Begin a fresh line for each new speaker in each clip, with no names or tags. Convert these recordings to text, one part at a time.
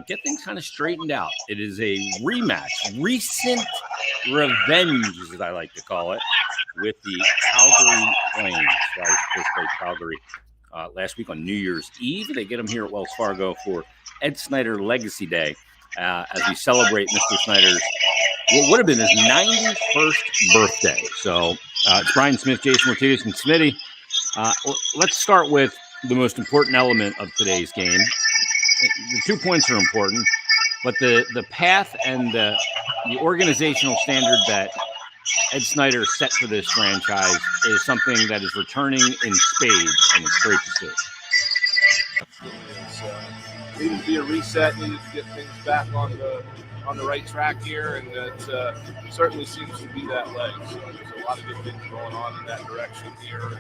get things kind of straightened out. It is a rematch, recent revenge, as I like to call it, with the Calgary Flames. Flyers first played Calgary last week on New Year's Eve. They get them here at Wells Fargo for Ed Snider Legacy Day as we celebrate Mr. Snider's what would have been his 91st birthday. So it's Brian Smith, Jason Martinez, and Smitty. Let's start with the most important element of today's game. The 2 points are important, but the path and the organizational standard that Ed Snider set for this franchise is something that is returning in spades, and it's great to see.
Needed to be a reset, needed to get things back on the right track here, and that certainly seems to be that way. So there's a lot of good things going on in that direction here, and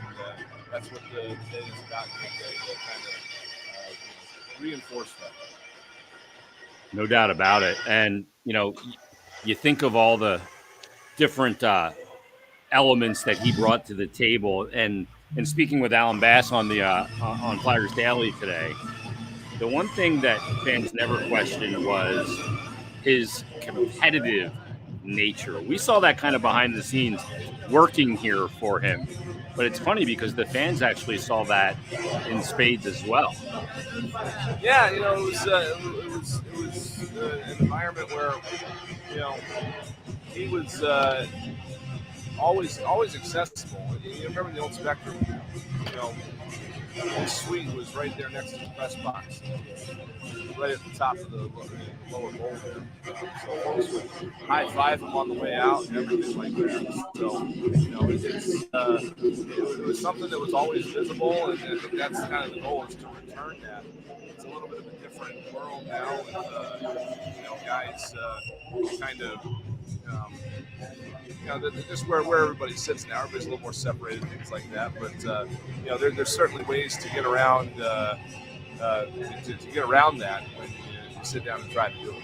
that's what the day is about to kind of reinforce that.
No doubt about it. And, you think of all the different elements that he brought to the table. And speaking with Alan Bass on the on Flyers Daily today, the one thing that fans never questioned was his competitive nature. We saw that kind of behind the scenes working here for him. But it's funny because the fans actually saw that in spades as well.
Yeah, it was an environment where, he was always accessible. You remember the old Spectrum, his suite was right there next to the press box, right at the top of the lower bowl there. So folks would high five him on the way out and everything like that. So, it was something that was always visible, and I think that's kind of the goal, is to return that. It's a little bit of a different world now, with guys kind of. Just where everybody sits now, everybody's a little more separated, things like that. But there's certainly ways to get around to get around that when you sit down and try to do it.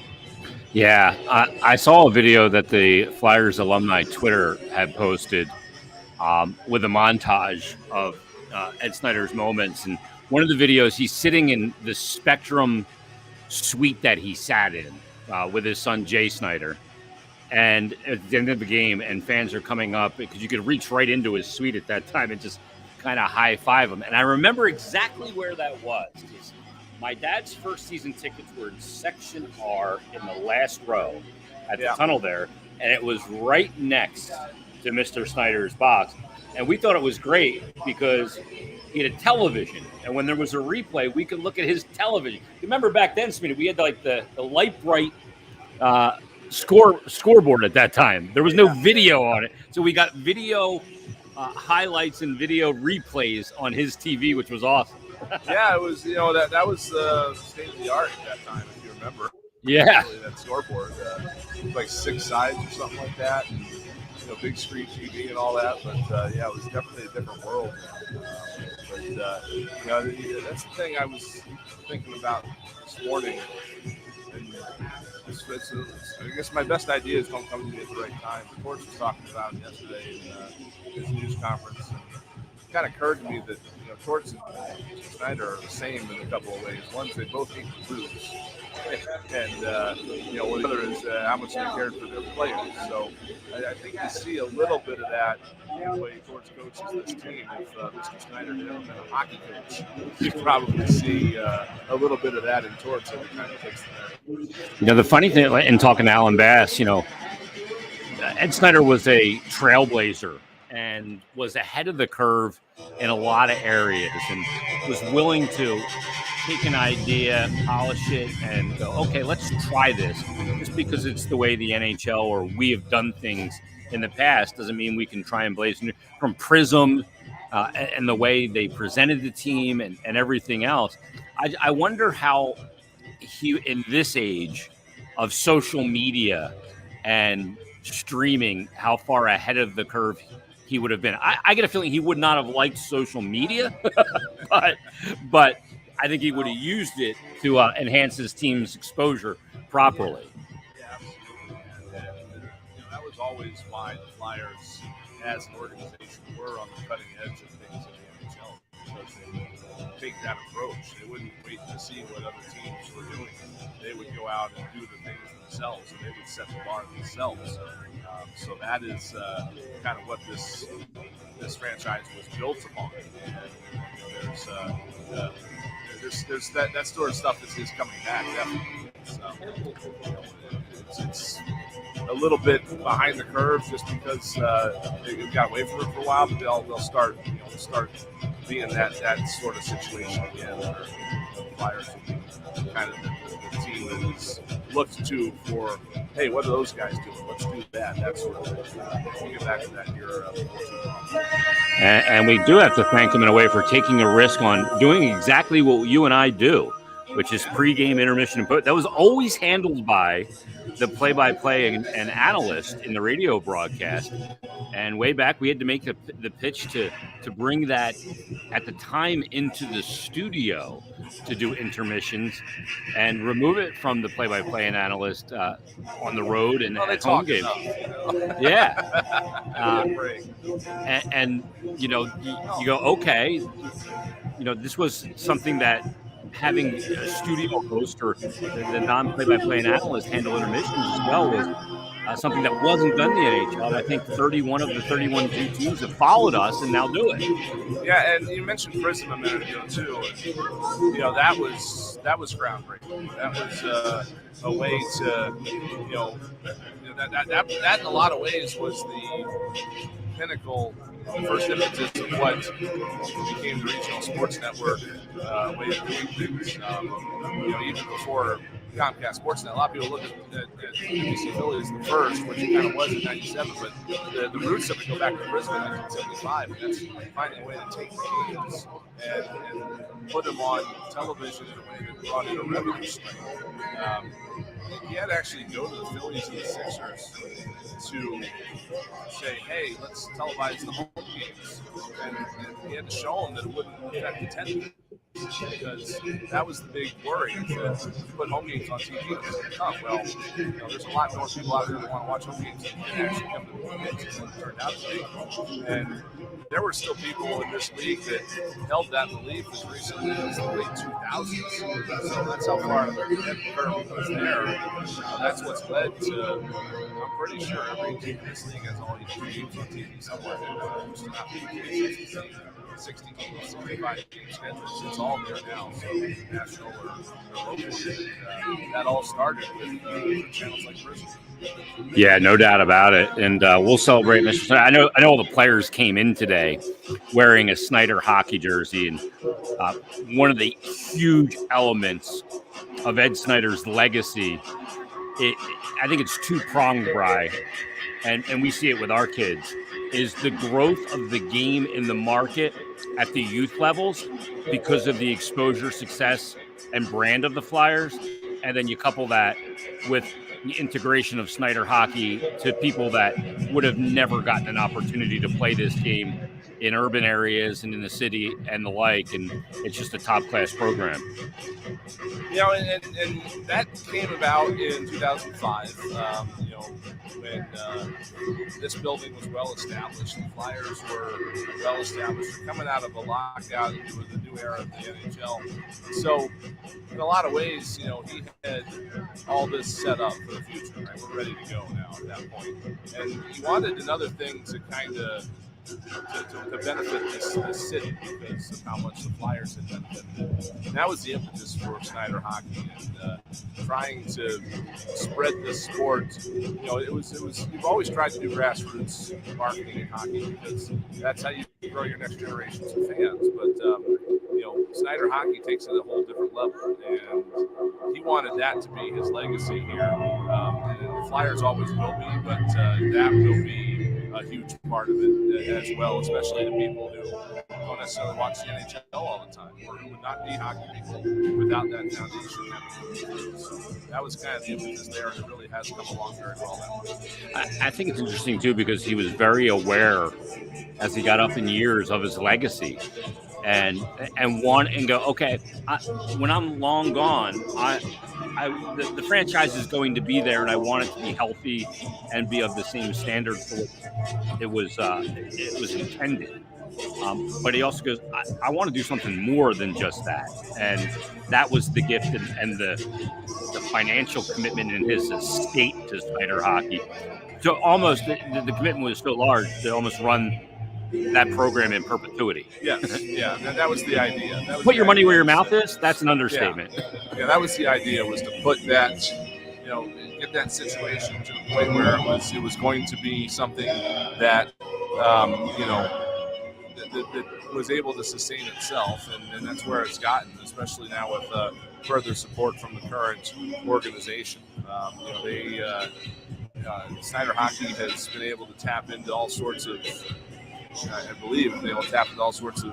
Yeah, I saw a video that the Flyers alumni Twitter had posted with a montage of Ed Snider's moments, and one of the videos he's sitting in the Spectrum suite that he sat in with his son Jay Snider. And at the end of the game, and fans are coming up because you could reach right into his suite at that time and just kind of high five him. And I remember exactly where that was. My dad's first season tickets were in Section R in the last row at the tunnel there, and it was right next to Mr. Snider's box. And we thought it was great because he had a television, and when there was a replay, we could look at his television. You remember back then, Smitty, we had the light bright scoreboard at that time. There was no video on it, so we got video highlights and video replays on his TV, which was awesome.
Yeah, it was that was state of the art at that time, if you remember.
Yeah,
that scoreboard, like 6 sides or something like that, and, big screen TV and all that. But it was definitely a different world. That's the thing I was thinking about this morning. And I guess my best ideas don't come to me at the right time. Torch was talking about it yesterday in his news conference. And it kind of occurred to me that Torch and Snider are the same in a couple of ways. One, they both need to lose, and the other is how much they cared for their players. So I think you see a little bit of that in the way Torch coaches this team. If Mr. Snider had never been a hockey coach, you probably see a little bit of that in Torch every time he takes the net.
The funny thing, in talking to Alan Bass, Ed Snider was a trailblazer and was ahead of the curve in a lot of areas, and was willing to take an idea, polish it, and go, okay, let's try this. Just because it's the way the NHL or we have done things in the past doesn't mean we can try and blaze from Prism and the way they presented the team and everything else. I wonder how he, in this age of social media and streaming, how far ahead of the curve he would have been. I get a feeling he would not have liked social media, but I think he would have used it to enhance his team's exposure properly.
Yeah, absolutely. And that was always why the Flyers, as an organization, were on the cutting edge of things in the NHL, because they take that approach. They wouldn't wait to see what other teams were doing. They would go out and do the things themselves, and they would set the bar themselves. So that is kind of what this franchise was built upon. And there's that sort of stuff is coming back definitely. It's a little bit behind the curve just because they got away from it for a while, but they'll start being that sort of situation again where the Flyers will be kind of the team that is looked to for, hey, what are those guys doing? Let's do that. That sort of thing. We'll get back to that here.
And we do have to thank them in a way for taking a risk on doing exactly what you and I do, which is pregame, intermission, and that was always handled by the play-by-play and analyst in the radio broadcast. And way back, we had to make the pitch to bring that at the time into the studio to do intermissions and remove it from the play-by-play and analyst on the road and at home games. Yeah. And you go, okay, this was something that having a studio host or the non-play-by-play and analyst handle intermissions as well was something that wasn't done in the NHL. And I think 31 of the 31 teams have followed us and now do it.
Yeah, and you mentioned Prism a minute ago too. That was groundbreaking. That was a way to that in a lot of ways was the pinnacle, the first impetus of what became the regional sports network way of doing things. Even before Comcast Sportsnet, a lot of people look at NBC Philly as the first, which it kind of was in '97, but the roots of it go back to Brisbane in 1975, and that's finding a way to take games and put them on television in a way that brought in a revenue stream. He had to actually go to the Phillies and the Sixers to say, hey, let's televise the home games. And he had to show them that it wouldn't affect attendance. Because that was the big worry, that if you put home games on TV, it's going to come. Well, there's a lot more people out there that want to watch home games than actually come to the home games than it turned out to be. And there were still people in this league that held that belief as recently as the late 2000s. So that's how far the curve was there. That's what's led to, I'm pretty sure every team in this league has all these games on TV somewhere. Used to not be the case. 60 games, 65 game schedules. It's all there now. So national or local. That all started with channels like Brisbane.
Yeah, no doubt about it. And we'll celebrate Mr. Snyder. I know all the players came in today wearing a Snyder hockey jersey. And one of the huge elements of Ed Snyder's legacy, I think it's two-pronged, Bri, and we see it with our kids, is the growth of the game in the market at the youth levels because of the exposure, success, and brand of the Flyers. And then you couple that with the integration of Snyder hockey to people that would have never gotten an opportunity to play this game in urban areas and in the city and the like. And it's just a top-class program.
And that came about in 2005, when this building was well established. The Flyers were well established. We're coming out of a lockout into the new era of the NHL. So, in a lot of ways, he had all this set up for the future. Right? We're ready to go now at that point. And he wanted another thing to kind of to benefit this city because of how much the Flyers had benefited. And that was the impetus for Snyder hockey and trying to spread this sport. It was. You've always tried to do grassroots marketing in hockey because that's how you grow your next generations of fans. But Snyder hockey takes it a whole different level, and he wanted that to be his legacy here. And the Flyers always will be, but that will be a huge part of it as well, especially to people who don't necessarily watch the NHL all the time or who would not be hockey people without that foundation. So that was kind of the impetus there, and it really has come along very well now.
I think it's interesting, too, because he was very aware as he got up in years of his legacy and go, okay, when I'm long gone, the franchise is going to be there, and I want it to be healthy and be of the same standard for what it was intended. But he also goes, I want to do something more than just that. And that was the gift and the financial commitment in his estate to Snyder Hockey. So almost the commitment was so large to almost run that program in perpetuity.
Yes, yeah, that was the idea. That was
Put your money where your mouth is. That's an understatement.
Yeah, that was the idea, was to put that, get that situation to the point where it was going to be something that, that was able to sustain itself, and that's where it's gotten, especially now with further support from the current organization. Snyder Hockey has been able to tap into all sorts of, I believe, been able to tap into all sorts of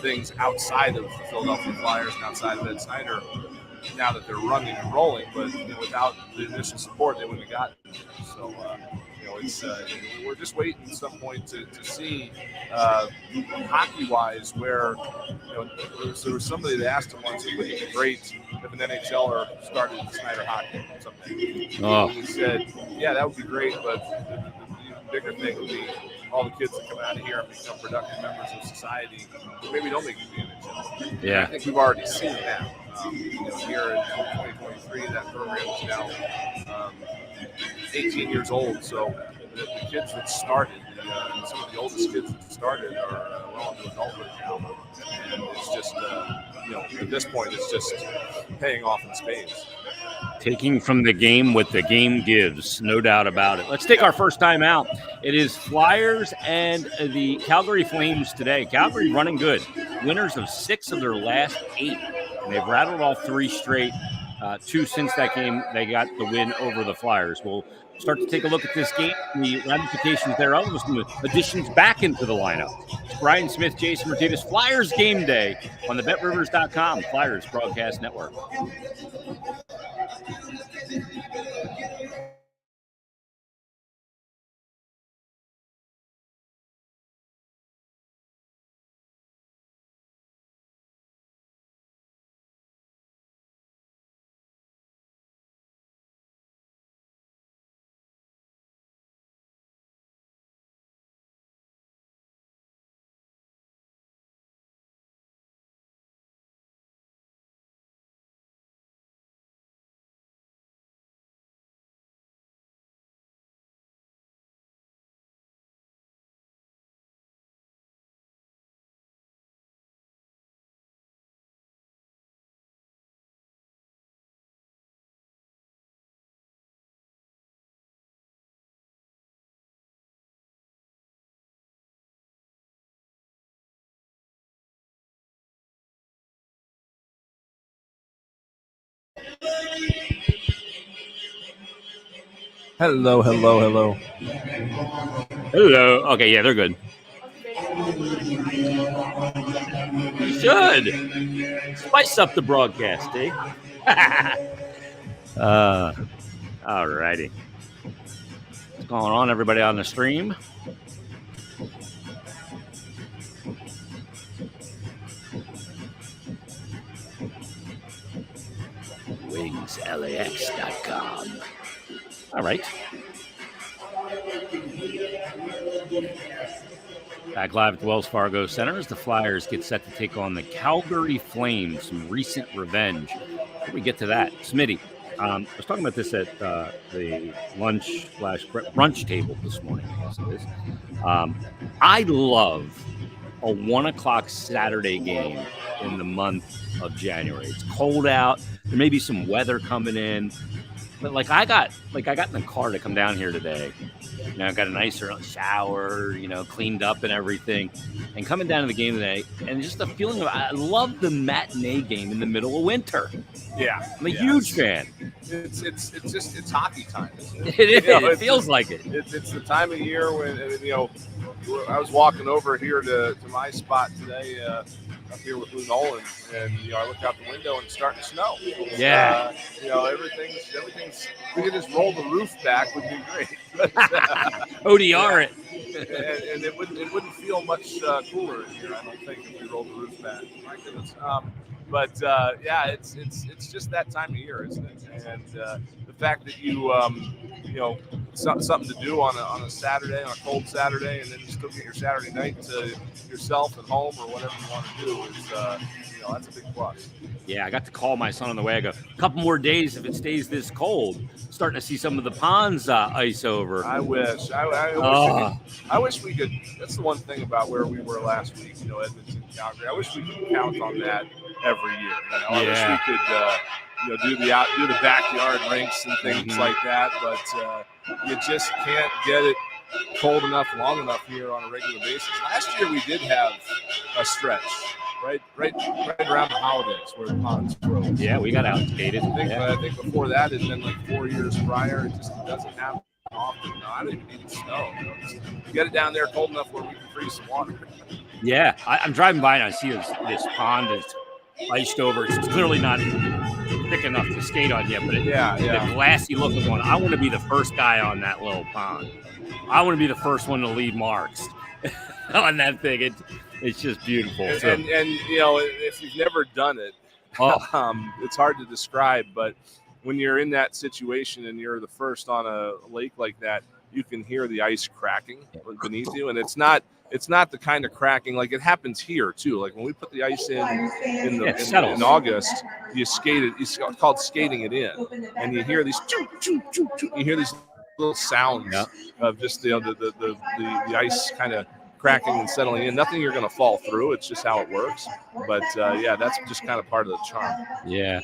things outside of the Philadelphia Flyers and outside of Ed Snyder, now that they're running and rolling, but without the initial support, they wouldn't have gotten there. So, it's we're just waiting at some point to see hockey-wise where, there was somebody that asked him once, would it be great if an NHLer started Snyder Hockey someday?
Oh.
He said, yeah, that would be great, but the bigger thing would be all the kids that come out of here and become productive members of society, maybe don't make it to the NHL.
Yeah.
I think we've already seen that. Here in 2023, that program is now 18 years old. So the kids that started, some of the oldest kids that started are well into adulthood now. And it's just, at this point, it's just paying off in spades.
Taking from the game what the game gives, no doubt about it. Let's take our first time out. It is Flyers and the Calgary Flames today. Calgary running good. Winners of 6 of their last 8. And they've rattled off 3 straight. 2 since that game, they got the win over the Flyers. We'll start to take a look at this game, the ramifications thereof, with some additions back into the lineup. It's Brian Smith, Jason Martinez, Flyers Game Day on the BetRivers.com Flyers Broadcast Network.
Hello.
Hello. Okay, yeah, they're good. You should. Spice up the broadcast, eh? All righty. What's going on, everybody on the stream? WingsLAX.com. All right. Back live at the Wells Fargo Center as the Flyers get set to take on the Calgary Flames, some recent revenge. Before we get to that, Smitty, I was talking about this at the lunch/brunch table this morning, I guess it is. I love a 1 o'clock Saturday game in the month of January. It's cold out. There may be some weather coming in. But I got in the car to come down here today. I got a nice shower, cleaned up and everything. And coming down to the game today, and just the feeling of, I love the matinee game in the middle of winter.
Yeah.
I'm a huge fan.
It's hockey time, isn't it?
It is. It feels like it.
It's the time of year when, I was walking over here to my spot today, up here with Lou Nolan, and I looked out the window and it's starting to snow.
Yeah.
Everything's. We could just roll the roof back, would be great. But,
ODR it.
And it wouldn't feel much cooler in here, I don't think, if we rolled the roof back. My goodness. But yeah, it's just that time of year, isn't it? And the fact that you know, something to do on a Saturday, on a cold Saturday, and then you still get your Saturday night to yourself at home or whatever you want to do is, that's a big plus.
Yeah, I got to call my son on the way. I go, a couple more days if it stays this cold. Starting to see some of the ponds ice over.
I wish. I wish we could. That's the one thing about where we were last week. Edmonton, Calgary. I wish we could count on that every year. I wish we could, do the backyard rinks and things like that. But you just can't get it cold enough, long enough here on a regular basis. Last year we did have a stretch. Right around the holidays where the ponds froze.
Yeah, we got outdated.
I think before that it had been like 4 years prior. It just doesn't happen often. No, I don't even need snow. Just get it down there cold enough where we can freeze some water.
Yeah, I'm driving by and I see this pond is iced over. It's clearly not thick enough to skate on yet, but the glassy looking one. I want to be the first guy on that little pond. I want to be the first one to leave marks on that thing. It's just beautiful.
And if you've never done it, it's hard to describe. But when you're in that situation and you're the first on a lake like that, you can hear the ice cracking beneath you, and it's not the kind of cracking like it happens here too. Like when we put the ice in August, you skate it. It's called skating it in, and you hear these you hear these little sounds of just the ice kind of cracking and settling in. Nothing you're going to fall through. It's just how it works. But that's just kind of part of the charm.
Yeah,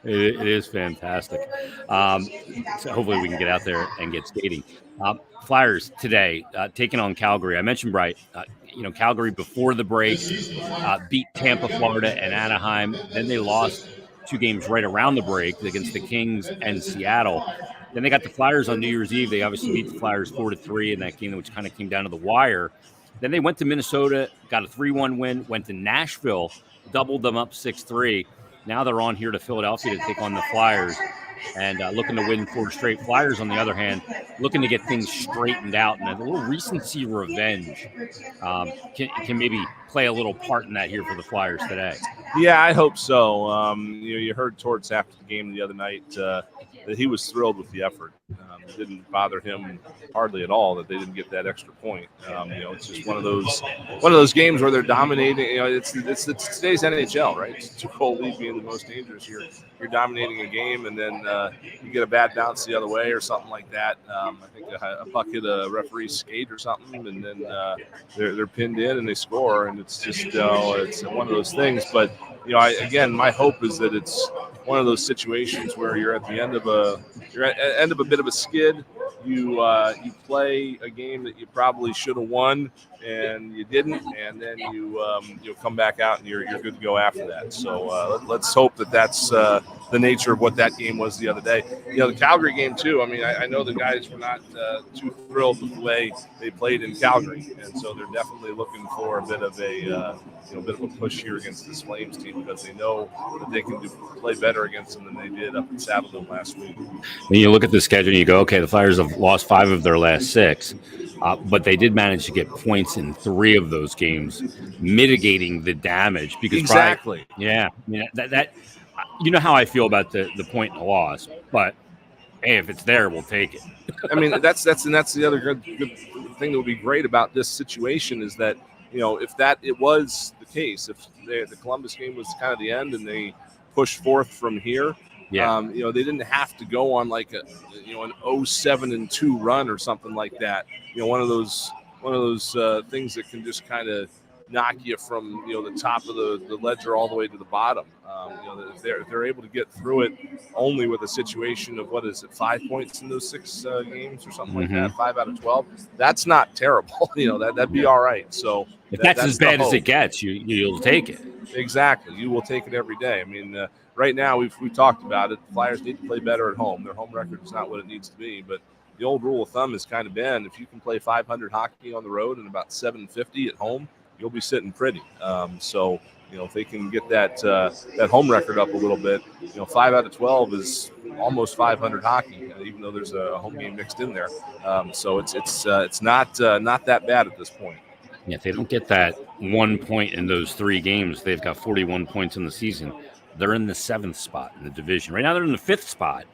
it is fantastic. So hopefully we can get out there and get skating. Flyers today taking on Calgary. I mentioned Bright. Calgary before the break beat Tampa, Florida, and Anaheim. Then they lost 2 games right around the break against the Kings and Seattle. Then they got the Flyers on New Year's Eve. They obviously beat the Flyers 4-3 in that game, which kind of came down to the wire. Then they went to Minnesota, got a 3-1 win, went to Nashville, doubled them up 6-3. Now they're on here to Philadelphia to take on the Flyers and looking to win 4 straight. Flyers, on the other hand, looking to get things straightened out. And a little recency revenge can maybe play a little part in that here for the Flyers today.
Yeah, I hope so. You heard Torts after the game the other night that he was thrilled with the effort. It didn't bother him hardly at all that they didn't get that extra point. It's just one of those games where they're dominating. It's today's NHL, right? It's too cold league being the most dangerous. You're dominating a game, and then you get a bad bounce the other way or something like that. I think a puck hit a referee's skate or something, and then they're pinned in and they score, and it's just it's one of those things. But my hope is that it's one of those situations where you're at the end of a bit of a skid. You play a game that you probably should have won and you didn't, and then you'll come back out and you're good to go after that. So let's hope that that's the nature of what that game was the other day. The Calgary game too. I mean, I know the guys were not too thrilled with the way they played in Calgary, and so they're definitely looking for a bit of a push here against this Flames team because they know that they can play better against them than they did up in Saddledome last week.
When you look at the schedule and you go, okay, the Flyers have lost 5 of their last 6, but they did manage to get points in 3 of those games, mitigating the damage. Because
exactly,
I mean, that you know how I feel about the point and the loss, but hey, if it's there, we'll take it.
I mean, that's the other good thing that would be great about this situation is that if it was the case, if the Columbus game was kind of the end and they pushed forth from here. Yeah. They didn't have to go on like an 0-7-2 run or something like that. One of those things that can just kind of knock you from the top of the ledger all the way to the bottom. If they're able to get through it only with a situation of 5 points in those 6 games or something like that, 5 out of 12. That's not terrible. That'd be all right. So
if that's as bad as it gets, you'll take it.
Exactly, you will take it every day. I mean, right now we've talked about it. The Flyers need to play better at home. Their home record is not what it needs to be, but the old rule of thumb has kind of been if you can play 500 hockey on the road and about 750 at home, you'll be sitting pretty. So if they can get that home record up a little bit, 5 out of 12 is almost 500 hockey, even though there's a home game mixed in there. So it's not that bad at this point.
Yeah, if they don't get that 1 point in those 3 games, they've got 41 points in the season. They're in the 7th spot in the division. Right now they're in the 5th spot.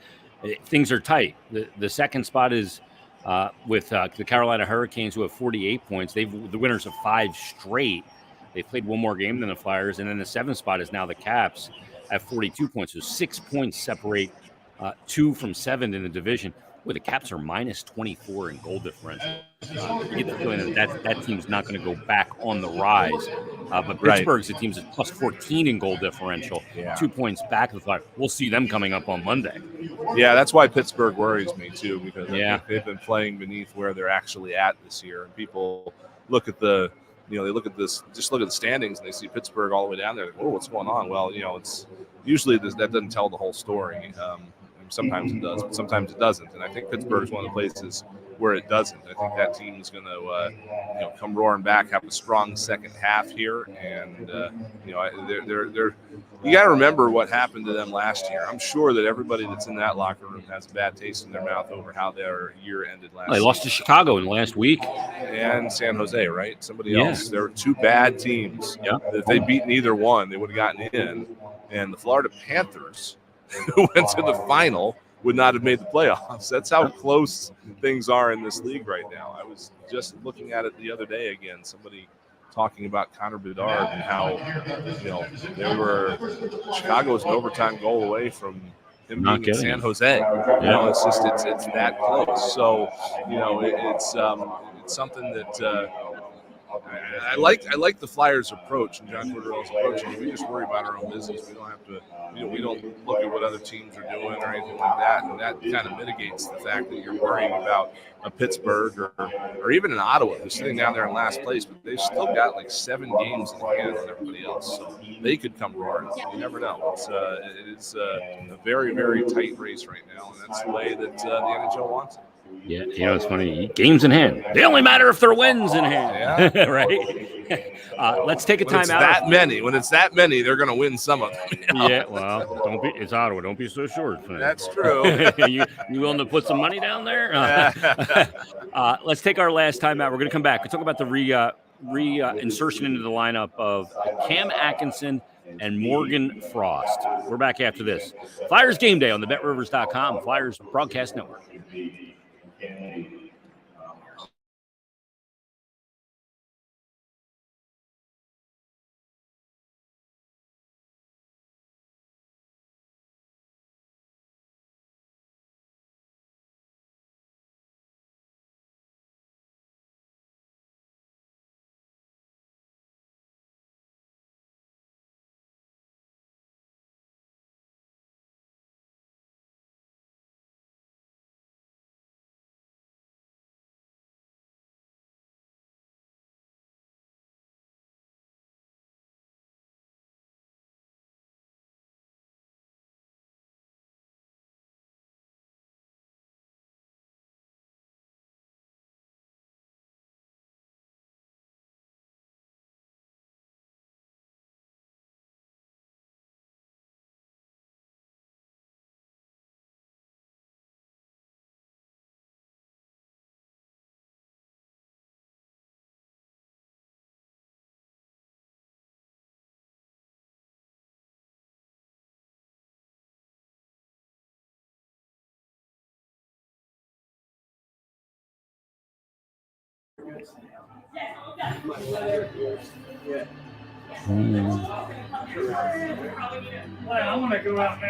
Things are tight. The second spot is with the Carolina Hurricanes, who have 48 points. They've the winners of 5 straight. They played one more game than the Flyers. And then the 7th spot is now the Caps at 42 points. So 6 points separate 2 from 7 in the division. Where the Caps are minus 24 in goal differential. You get the feeling that team's not going to go back on the rise. But Pittsburgh's the team's at plus 14 in goal differential, 2 points back of the Flyers. We'll see them coming up on Monday.
Yeah, that's why Pittsburgh worries me too, because I think they've been playing beneath where they're actually at this year. And people look at they look at this, just look at the standings, and they see Pittsburgh all the way down there. Like, oh, what's going on? Well, it's usually that doesn't tell the whole story. Sometimes it does, but sometimes it doesn't. And I think Pittsburgh is one of the places where it doesn't. I think that team is going to, come roaring back, have a strong second half here, and they're. You got to remember what happened to them last year. I'm sure that everybody that's in that locker room has a bad taste in their mouth over how their year ended last.
They lost to Chicago in the last week,
and San Jose, right? Somebody else. There were 2 bad teams.
Yeah.
If they beat neither one, they would have gotten in. And the Florida Panthers, who went to the final, would not have made the playoffs. That's how close things are in this league right now. I was just looking at it the other day again. Somebody talking about Connor Bedard and how, Chicago was an overtime goal away from him being in San Jose. It's that close. So, it's something that I like the Flyers' approach and John Tortorella's approach. We just worry about our own business. We don't have to. We don't look at what other teams are doing or anything like that, and that kind of mitigates the fact that you're worrying about a Pittsburgh or even an Ottawa who's sitting down there in last place, but they've still got like 7 games in hand on everybody else, so they could come roaring. You never know. It's a very, very tight race right now, and that's the way that the NHL wants it.
Yeah, it's funny. Games in hand. They only matter if they're wins in hand. Yeah. Right? Let's take a time out.
When it's that many, they're going to win some of them.
Yeah, well, it's Ottawa. Don't be so short.
That's true.
you willing to put some money down there? Let's take our last time out. We're going to come back. We'll talk about the re-insertion into the lineup of Cam Atkinson and Morgan Frost. We're back after this. Flyers Game Day on the BetRivers.com Flyers Broadcast Network.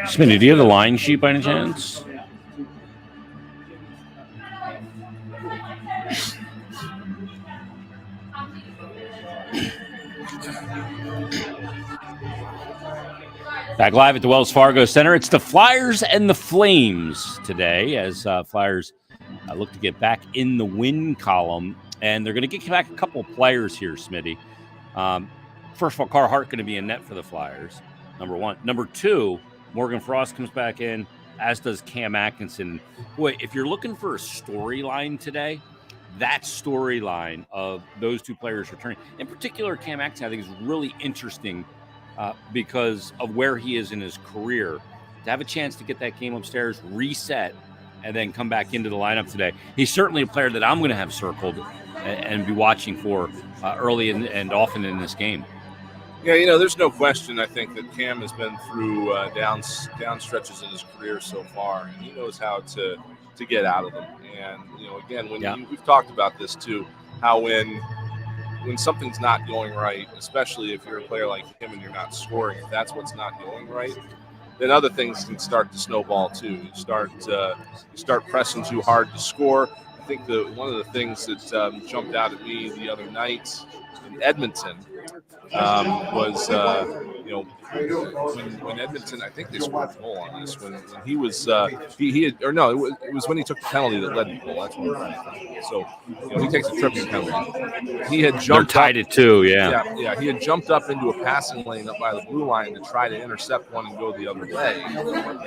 Smitty, do you have the line sheet by any chance? Back live at the Wells Fargo Center. It's the Flyers and the Flames today as Flyers look to get back in the win column. And they're going to get back a couple of players here, Smitty. First of all, Carhart going to be in net for the Flyers, number one. Number two, Morgan Frost comes back in, as does Cam Atkinson. Boy, if you're looking for a storyline today, that storyline of those two players returning, in particular Cam Atkinson, I think is really interesting because of where he is in his career. To have a chance to get that game upstairs, reset, and then come back into the lineup today. He's certainly a player that I'm going to have circled and be watching for early and often in this game.
Yeah, there's no question. I think that Cam has been through down stretches in his career so far, and he knows how to get out of them. And again, we've talked about this too, how when something's not going right, especially if you're a player like him and you're not scoring, if that's what's not going right, then other things can start to snowball too. You start pressing too hard to score. I think one of the things that jumped out at me the other night in Edmonton was when Edmonton, I think they scored a goal on this when he was he had, or no, it was when he took the penalty that led to the goal. That's what I'm trying to think. So he takes a tripping penalty. He had jumped
tied
up,
it too, yeah.
Yeah. He had jumped up into a passing lane up by the blue line to try to intercept one and go the other way,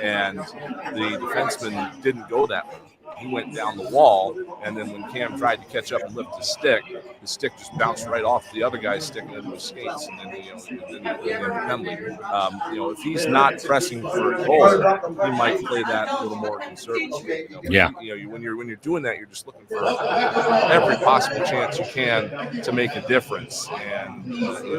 and the defenseman didn't go that way. He went down the wall, and then when Cam tried to catch up and lift his stick just bounced right off the other guy's stick and into his skates, and then he had the penalty. If he's not pressing for a goal, he might play that a little more conservatively. When you're doing that, you're just looking for every possible chance you can to make a difference, and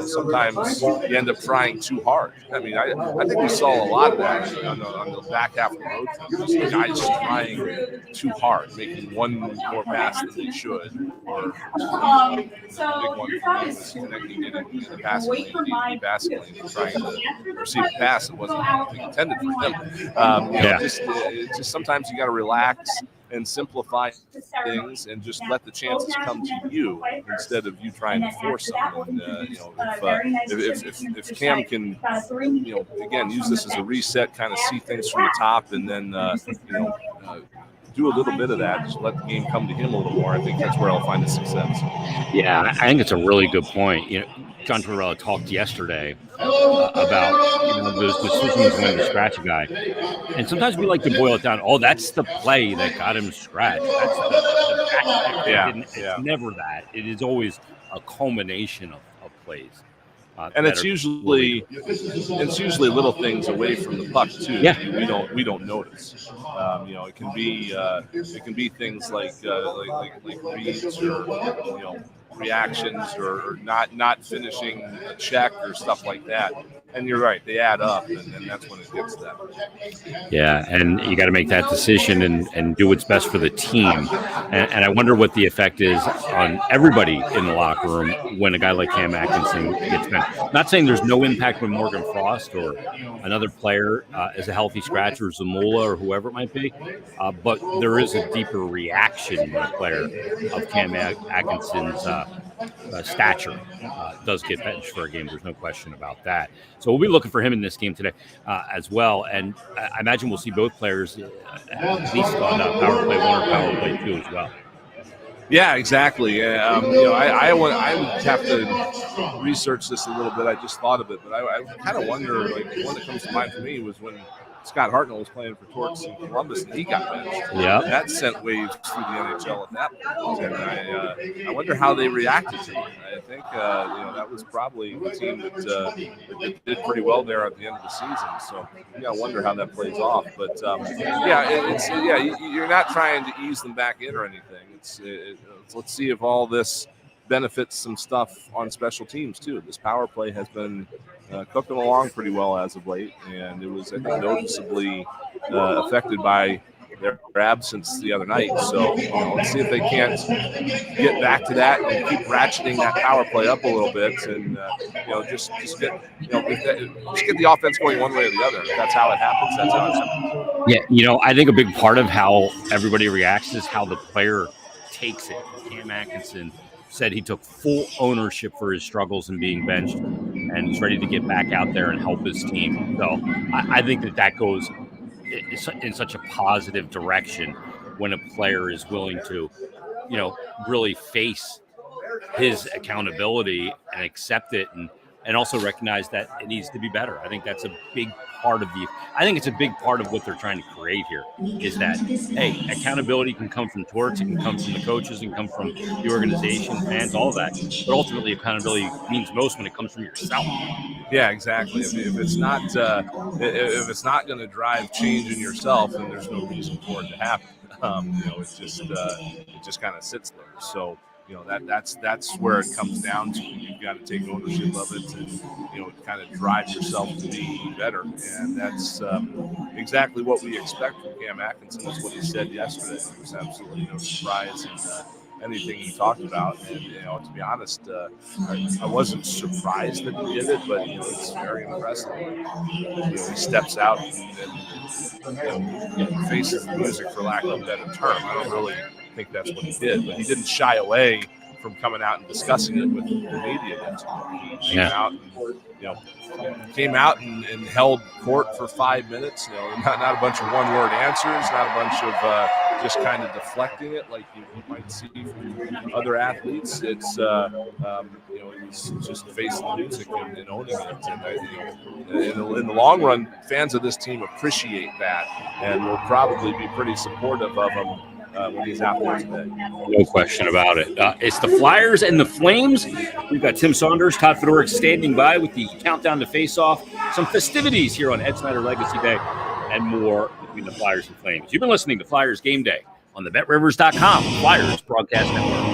sometimes you end up trying too hard. I mean, I think we saw a lot of that on the back half of the road trip. Just guys trying too hard, making one more pass than they should, or the big one was connecting it in the passing lane, the passing lane, trying to receive a pass that wasn't intended for him. Just sometimes you got to relax and simplify things and just let the chances come to you instead of you trying to force them. And, if Cam can, again, use this as a reset, kind of see things from the top, and then, do a little bit of that, just let the game come to him a little more. I think that's where I'll find the success.
Yeah, I think it's a really good point. John Tortorella talked yesterday about those decisions when to scratch a guy, and sometimes we like to boil it down. Oh, that's the play that got him scratched. That's the back check. It's never that. It is always a culmination of plays.
And it's usually little things away from the puck too.
Yeah.
we don't notice. It can be things like reads or reactions or not finishing a check or stuff like that. And you're right, they add up, and that's when it gets to that.
Yeah, and you got to make that decision and do what's best for the team. And I wonder what the effect is on everybody in the locker room when a guy like Cam Atkinson gets benched. Not saying there's no impact when Morgan Frost or another player is a healthy scratch, or Zamula or whoever it might be, but there is a deeper reaction when a player of Cam Atkinson's stature does get benched for a game. There's no question about that. So we'll be looking for him in this game today as well. And I imagine we'll see both players at least on power play 1 or power play 2 as well.
Yeah, exactly. I would have to research this a little bit. I just thought of it, but I kind of wonder, the one that comes to mind for me was when Scott Hartnell was playing for Torts in Columbus, and he got benched.
Yeah,
that sent waves through the NHL at that point. And I wonder how they reacted to it. I think that was probably the team that did pretty well there at the end of the season. So I wonder how that plays off. But you're not trying to ease them back in or anything. Let's see if all this benefits some stuff on special teams too. This power play has been cooking along pretty well as of late, and it was, I think, noticeably affected by their absence the other night. So let's see if they can't get back to that and keep ratcheting that power play up a little bit, and just get the offense going one way or the other. If that's how it happens, that's how it happens.
Yeah, I think a big part of how everybody reacts is how the player takes it. Cam Atkinson said he took full ownership for his struggles in being benched, and he's ready to get back out there and help his team. So I think that goes in such a positive direction when a player is willing to, really face his accountability and accept it, and also recognize that it needs to be better. I think that's a big part of it's a big part of what they're trying to create here, is that, hey, accountability can come from Torts, it can come from the coaches, it can come from the organization, fans, all of that. But ultimately, accountability means most when it comes from yourself.
Yeah, exactly. If it's not going to drive change in yourself, then there's no reason for it to happen. It just kind of sits there. So that's where it comes down to. You've got to take ownership of it and kind of drive yourself to be better, and that's exactly what we expect from Cam Atkinson. Is what he said yesterday. There was absolutely no surprise in anything he talked about, and to be honest, I wasn't surprised that he did it, but it's very impressive. He steps out and faces the music, for lack of a better term. I don't really think that's what he did, but he didn't shy away from coming out and discussing it with the media yesterday. He came out and held court for 5 minutes. Not a bunch of one-word answers, not a bunch of just kind of deflecting it like you might see from other athletes. It's he's just facing the music and owning it. And in the long run, fans of this team appreciate that and will probably be pretty supportive of him when he's out there today.
No question about it. It's the Flyers and the Flames. We've got Tim Saunders, Todd Fedoruk standing by with the countdown to face-off, some festivities here on Ed Snyder Legacy Day, and more between the Flyers and Flames. You've been listening to Flyers Game Day on the BetRivers.com Flyers Broadcast Network.